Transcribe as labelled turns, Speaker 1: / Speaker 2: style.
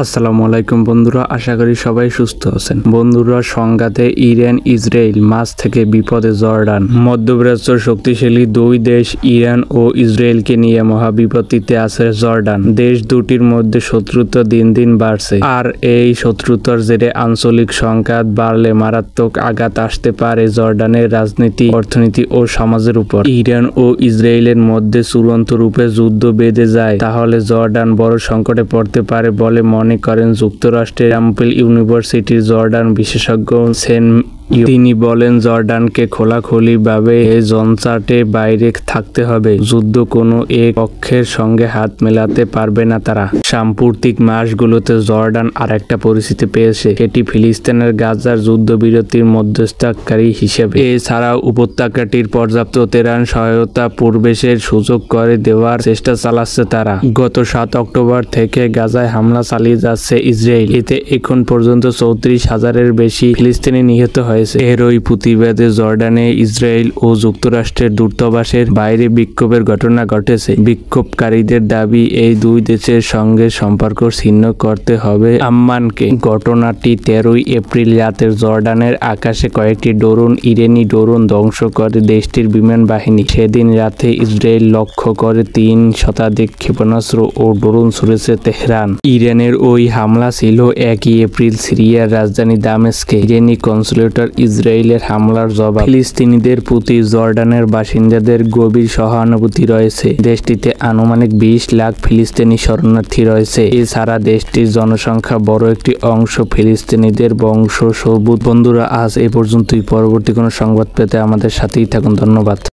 Speaker 1: আসসালামু আলাইকুম বন্ধুরা, আশা করি সবাই সুস্থ আছেন। বন্ধুরা, সংঘাতে ইরান ইসরায়েল, মাঝ থেকে বিপদে জর্ডান। মধ্যপ্রাচ্যের শক্তিশালী দুই দেশ ইরান ও ইসরায়েলকে নিয়ে মহাবিপত্তিতে আছে জর্ডান। দেশ দুটির মধ্যে শত্রুতা দিন দিন বাড়ছে, আর এই শত্রুতার জেরে আঞ্চলিক সংঘাত বাড়লে মারাত্মক আঘাত আসতে পারে জর্ডানের রাজনীতি, অর্থনীতি ও সমাজের উপর। ইরান ও ইসরায়েলের মধ্যে চূড়ান্ত রূপে যুদ্ধ বেঁধে যায়, তাহলে জর্ডান বড় সংকটে পড়তে পারে বলে মনে করেন যুক্তরাষ্ট্রের টেম্পল ইউনিভার্সিটির জর্ডান বিশেষজ্ঞ সেন। তিনি বলেন, জর্ডানকে খোলাখুলিভাবে জনচার্টে বাইরে থাকতে হবে। যুদ্ধ কোনো এক পক্ষের সঙ্গে হাত মেলাতে পারবে না তারা। সাম্প্রতিক মাসগুলোতে জর্ডান আরেকটা পরিস্থিতি পেয়েছে, এটি ফিলিস্তিনের গাজার যুদ্ধবিরতির মধ্যস্থতাকারী হিসেবে। এছাড়াও উপত্যকাটির পর্যাপ্ত তেহরান সহায়তা প্রবেশের সুযোগ করে দেওয়ার চেষ্টা চালাচ্ছে তারা। গত 7 অক্টোবর থেকে গাজায় হামলা চালিয়ে যাচ্ছে ইসরায়েল। এতে এখন পর্যন্ত 34,000-এর বেশি ফিলিস্তিনি নিহত হয়। এরই প্রতিবাদে জর্ডানে ইসরায়েল ও যুক্তরাষ্ট্রের দূতাবাসের বাইরে বিক্ষোভের ঘটনা ঘটেছে। বিক্ষোভকারীদের দাবি, এই দুই দেশের সঙ্গে সম্পর্ক ছিন্ন করতে হবে আম্মানকে। ঘটনাটি 13 এপ্রিল রাতে জর্ডানের আকাশে কয়েকটি ইরানি ড্রোন ধ্বংস করে দেশটির বিমান বাহিনী। সেদিন রাতে ইসরায়েল লক্ষ্য করে 3 শতাধিক ক্ষেপণাস্ত্র ও ড্রোন ছুড়েছে তেহরান। ইরানের ওই হামলা ছিল 1 এপ্রিল সিরিয়ার রাজধানী দামেস্কে। ইরানি কনসুলেটর ইসরায়েলের হামলার জবাব। ফিলিস্তিনিদের প্রতি জর্ডানের বাসিন্দাদের গভীর সহানুভূতি রয়েছে। দেশটিতে আনুমানিক 20 লাখ ফিলিস্তিনি শরণার্থী রয়েছে। এছাড়া দেশটির জনসংখ্যা বড় একটি অংশ ফিলিস্তিনিদের বংশোদ্ভূত। বন্ধুরা, আজ এ পর্যন্তই। পরবর্তী কোনো সংবাদ পেতে আমাদের সাথেই থাকুন। ধন্যবাদ।